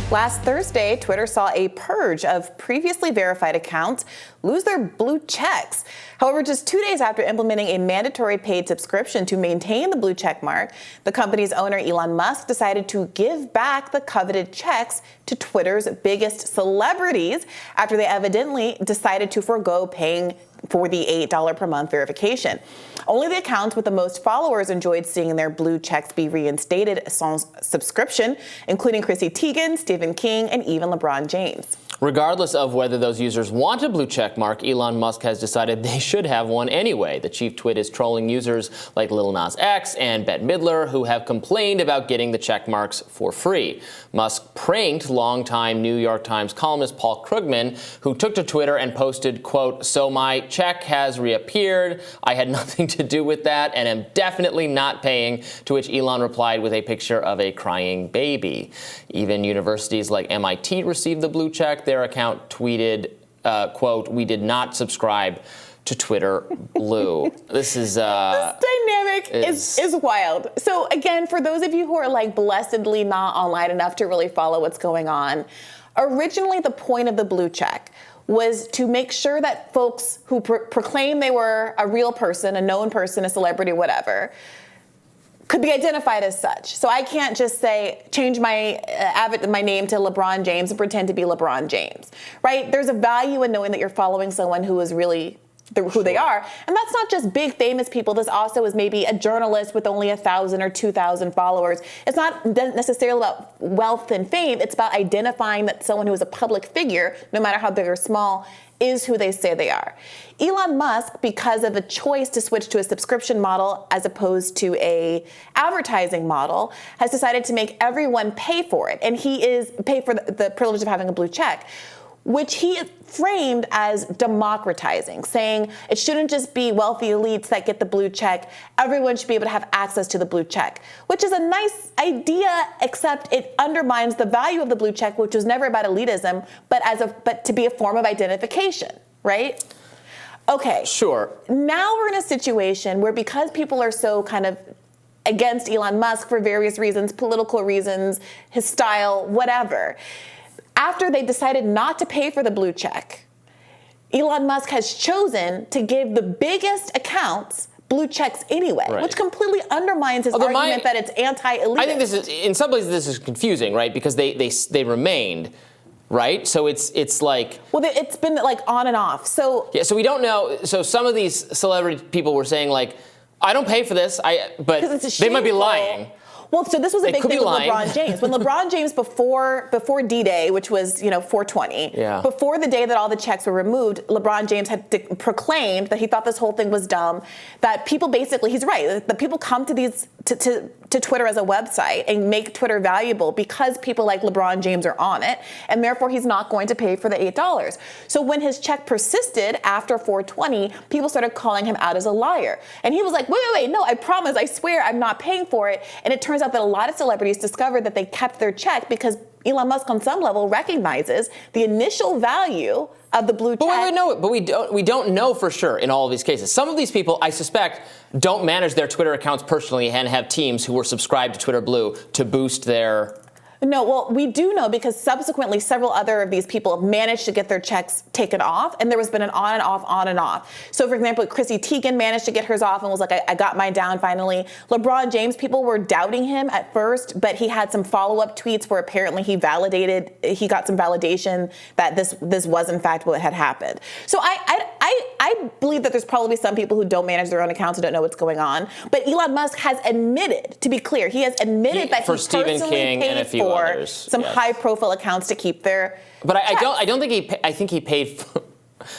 Last Thursday, Twitter saw a purge of previously verified accounts lose their blue checks. However, just 2 days after implementing a mandatory paid subscription to maintain the blue check mark, the company's owner, Elon Musk, decided to give back the coveted checks to Twitter's biggest celebrities after they evidently decided to forego paying for the $8 per month verification. Only the accounts with the most followers enjoyed seeing their blue checks be reinstated sans subscription, including Chrissy Teigen, Stephen King, and even LeBron James. Regardless of whether those users want a blue check mark, Elon Musk has decided they should have one anyway. The chief twit is trolling users like Lil Nas X and Bette Midler, who have complained about getting the check marks for free. Musk pranked longtime New York Times columnist Paul Krugman, who took to Twitter and posted, quote, "So my check has reappeared. I had nothing to do with that and am definitely not paying," to which Elon replied with a picture of a crying baby. Even universities like MIT received the blue check. Their account tweeted, quote, "We did not subscribe to Twitter Blue." This is... this dynamic is wild. So again, for those of you who are like blessedly not online enough to really follow what's going on, originally the point of the blue check was to make sure that folks who proclaim they were a real person, a known person, a celebrity, whatever, could be identified as such. So I can't just say, change my name to LeBron James and pretend to be LeBron James, right? There's a value in knowing that you're following someone who is really who they are. And that's not just big famous people. This also is maybe a journalist with only 1,000 or 2,000 followers. It's not necessarily about wealth and fame. It's about identifying that someone who is a public figure, no matter how big or small, is who they say they are. Elon Musk, because of a choice to switch to a subscription model as opposed to a advertising model, has decided to make everyone pay for it. And pay for the privilege of having a blue check, which he framed as democratizing, saying it shouldn't just be wealthy elites that get the blue check. Everyone should be able to have access to the blue check, which is a nice idea, except it undermines the value of the blue check, which was never about elitism, but to be a form of identification, right? Okay. Sure. Now we're in a situation where, because people are so kind of against Elon Musk for various reasons, political reasons, his style, whatever, after they decided not to pay for the blue check, Elon Musk has chosen to give the biggest accounts blue checks anyway, right, which completely undermines his argument that it's anti-elitist. I think this is, in some places, this is confusing, right? Because they remained, right? So it's like... Well, it's been like on and off. So yeah, so we don't know. So some of these celebrity people were saying like, I don't pay for this, but they might be lying. Well, so this was a big thing with LeBron James. When LeBron James, before D-Day, which was 4/20, before the day that all the checks were removed, LeBron James had proclaimed that he thought this whole thing was dumb. That people basically, he's right, that people come to these to Twitter as a website and make Twitter valuable because people like LeBron James are on it, and therefore he's not going to pay for the $8. So when his check persisted after 4/20, people started calling him out as a liar, and he was like, wait, no, I promise, I swear, I'm not paying for it. And it turns out that a lot of celebrities discovered that they kept their check because Elon Musk, on some level, recognizes the initial value of the blue check. But we don't know for sure in all of these cases. Some of these people, I suspect, don't manage their Twitter accounts personally and have teams who were subscribed to Twitter Blue to boost their... No, well, we do know because subsequently several other of these people managed to get their checks taken off, and there has been an on and off. So, for example, Chrissy Teigen managed to get hers off and was like, I got mine down finally. LeBron James, people were doubting him at first, but he had some follow-up tweets where apparently he got some validation that this was in fact what had happened. So I believe that there's probably some people who don't manage their own accounts and don't know what's going on. But Elon Musk has admitted, to be clear, he has admitted that he personally paid for some high-profile accounts to keep their. But I don't think I think he paid.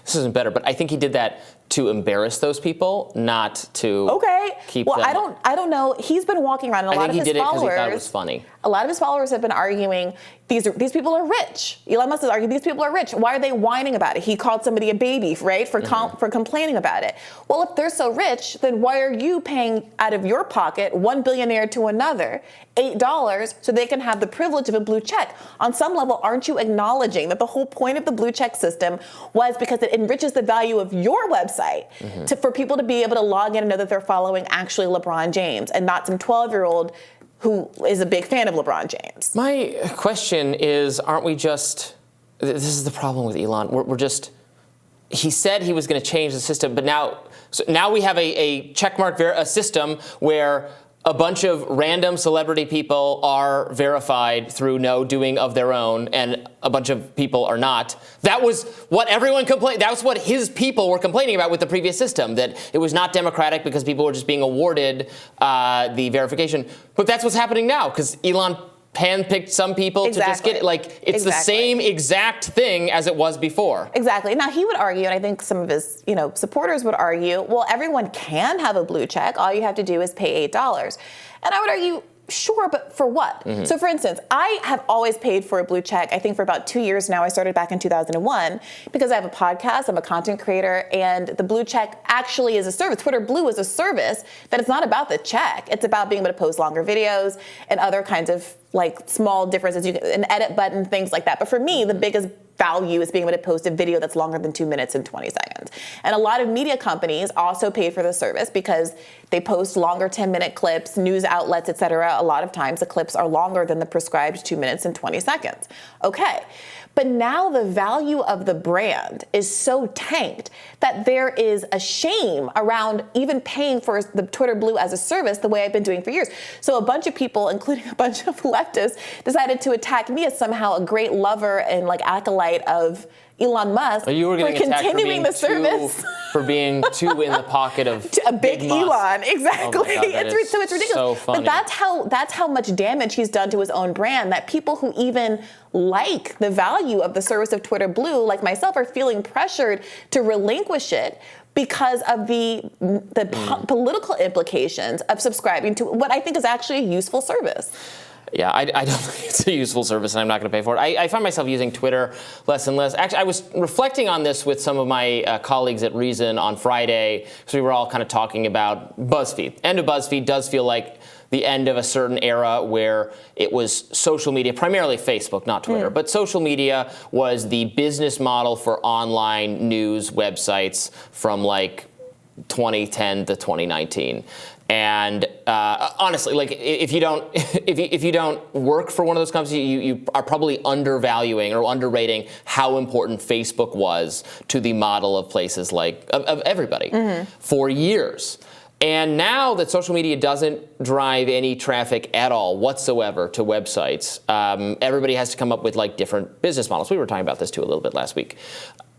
This isn't better, but I think he did that to embarrass those people, not to keep them. Well, I don't know. He's been walking around, and a lot of his followers. I think he did it because he thought it was funny. A lot of his followers have been arguing these people are rich. Elon Musk has argued these people are rich. Why are they whining about it? He called somebody a baby, right, for complaining about it. Well, if they're so rich, then why are you paying out of your pocket, one billionaire to another, $8 so they can have the privilege of a blue check? On some level, aren't you acknowledging that the whole point of the blue check system was because it enriches the value of your website for people to be able to log in and know that they're following actually LeBron James and not some 12-year-old who is a big fan of LeBron James. My question is, aren't we just, this is the problem with Elon, we're just, he said he was going to change the system, but now we have a checkmark a system where a bunch of random celebrity people are verified through no doing of their own, and a bunch of people are not. That was what everyone complained. That was what his people were complaining about with the previous system, that it was not democratic because people were just being awarded the verification. But that's what's happening now, because Elon handpicked some people to just get it. Like, it's the same exact thing as it was before. Exactly. Now, he would argue, and I think some of his supporters would argue, well, everyone can have a blue check. All you have to do is pay $8. And I would argue, sure, but for what? Mm-hmm. So, for instance, I have always paid for a blue check, I think for about 2 years now. I started back in 2001 because I have a podcast, I'm a content creator, and the blue check actually is a service. Twitter Blue is a service that it's not about the check. It's about being able to post longer videos and other kinds of like small differences, an edit button, things like that. But for me, the biggest value is being able to post a video that's longer than 2 minutes and 20 seconds. And a lot of media companies also pay for the service because they post longer 10-minute clips, news outlets, et cetera. A lot of times the clips are longer than the prescribed 2 minutes and 20 seconds. Okay. But now the value of the brand is so tanked that there is a shame around even paying for the Twitter Blue as a service the way I've been doing for years. So a bunch of people, including a bunch of leftists, decided to attack me as somehow a great lover and like acolyte of Elon Musk for continuing the service. For being too in the pocket of a big Elon, exactly. Oh my God, so it's ridiculous. So funny. But that's how much damage he's done to his own brand, that people who even like the value of the service of Twitter Blue, like myself, are feeling pressured to relinquish it because of the political implications of subscribing to what I think is actually a useful service. Yeah, I don't think it's a useful service, and I'm not going to pay for it. I find myself using Twitter less and less. Actually, I was reflecting on this with some of my colleagues at Reason on Friday, because we were all kind of talking about BuzzFeed. End of BuzzFeed does feel like the end of a certain era where it was social media, primarily Facebook, not Twitter, but social media was the business model for online news websites from like 2010 to 2019. And honestly, like if you don't work for one of those companies, you are probably undervaluing or underrating how important Facebook was to the model of places like of everybody for years. And now that social media doesn't drive any traffic at all whatsoever to websites, everybody has to come up with like different business models. We were talking about this too a little bit last week.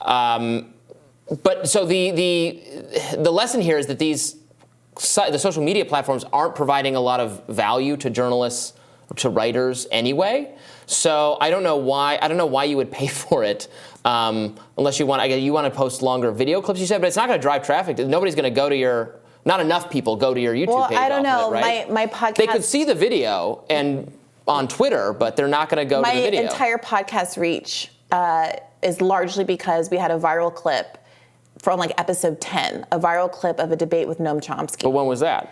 But so the lesson here is that the social media platforms aren't providing a lot of value to journalists, to writers anyway. So I don't know why you would pay for it unless you want to post longer video clips. You said, but it's not going to drive traffic. Nobody's going to go to not enough people go to your YouTube page. Well, I don't know. It, right? My podcast. They could see the video and on Twitter, but they're not going to go to the video. My entire podcast reach is largely because we had a viral clip from like episode 10, a viral clip of a debate with Noam Chomsky. But when was that?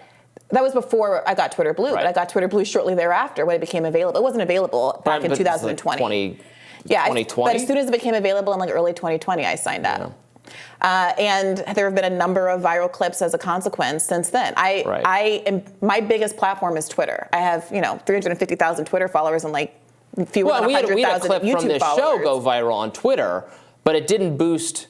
That was before I got Twitter Blue, but I got Twitter Blue shortly thereafter when it became available. It wasn't available back in 2020. Like 2020? But as soon as it became available in like early 2020, I signed up. Yeah. And there have been a number of viral clips as a consequence since then. My biggest platform is Twitter. I have 350,000 Twitter followers and like fewer than 100,000 YouTube followers. We had a clip from this show go viral on Twitter, but it didn't boost.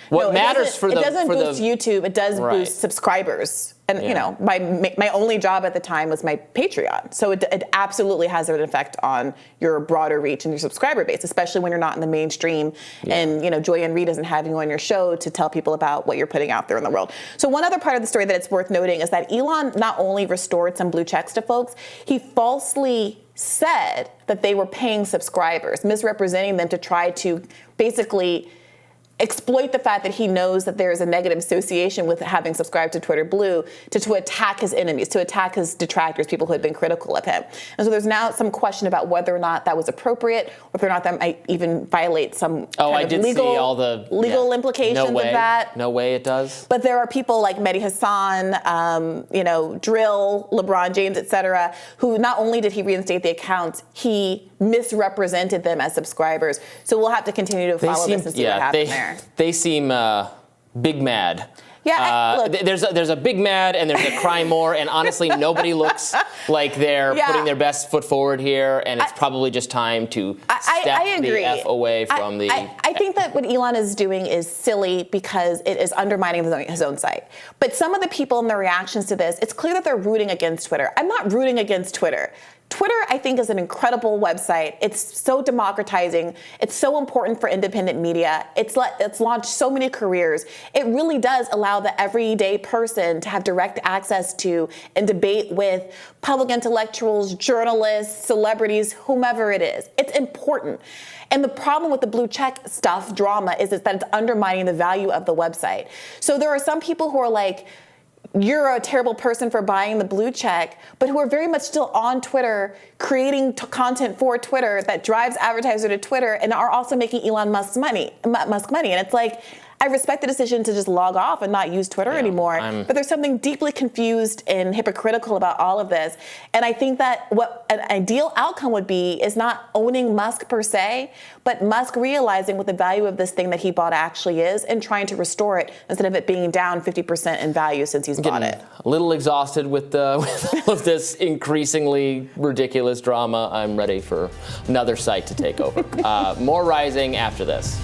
What matters for the... It doesn't boost YouTube. It does boost subscribers. And, my only job at the time was my Patreon. So it absolutely has an effect on your broader reach and your subscriber base, especially when you're not in the mainstream and, Joy and Reed isn't having you on your show to tell people about what you're putting out there in the world. So one other part of the story that it's worth noting is that Elon not only restored some blue checks to folks, he falsely said that they were paying subscribers, misrepresenting them to try to basically exploit the fact that he knows that there is a negative association with having subscribed to Twitter Blue to attack his enemies, to attack his detractors, people who had been critical of him. And so there's now some question about whether or not that was appropriate, whether or not that might even violate some legal implications of that. No way it does. But there are people like Mehdi Hassan, Drill, LeBron James, et cetera, who not only did he reinstate the accounts, he misrepresented them as subscribers. So we'll have to continue to follow this and see what happened there. They seem big mad. Yeah, look. There's a big mad and there's a cry more, and honestly, nobody looks like they're putting their best foot forward here, and it's probably just time to step the F away from the... I think that what Elon is doing is silly because it is undermining his own site. But some of the people in the reactions to this, it's clear that they're rooting against Twitter. I'm not rooting against Twitter. Twitter, I think, is an incredible website. It's so democratizing. It's so important for independent media. It's launched so many careers. It really does allow the everyday person to have direct access to and debate with public intellectuals, journalists, celebrities, whomever it is. It's important. And the problem with the blue check stuff, drama, is that it's undermining the value of the website. So there are some people who are like, you're a terrible person for buying the blue check, but who are very much still on Twitter, creating content for Twitter that drives advertisers to Twitter and are also making Elon Musk money. And it's like, I respect the decision to just log off and not use Twitter anymore, but there's something deeply confused and hypocritical about all of this. And I think that what an ideal outcome would be is not owning Musk per se, but Musk realizing what the value of this thing that he bought actually is and trying to restore it instead of it being down 50% in value since he's bought it. A little exhausted with all of this increasingly ridiculous drama. I'm ready for another site to take over. More Rising after this.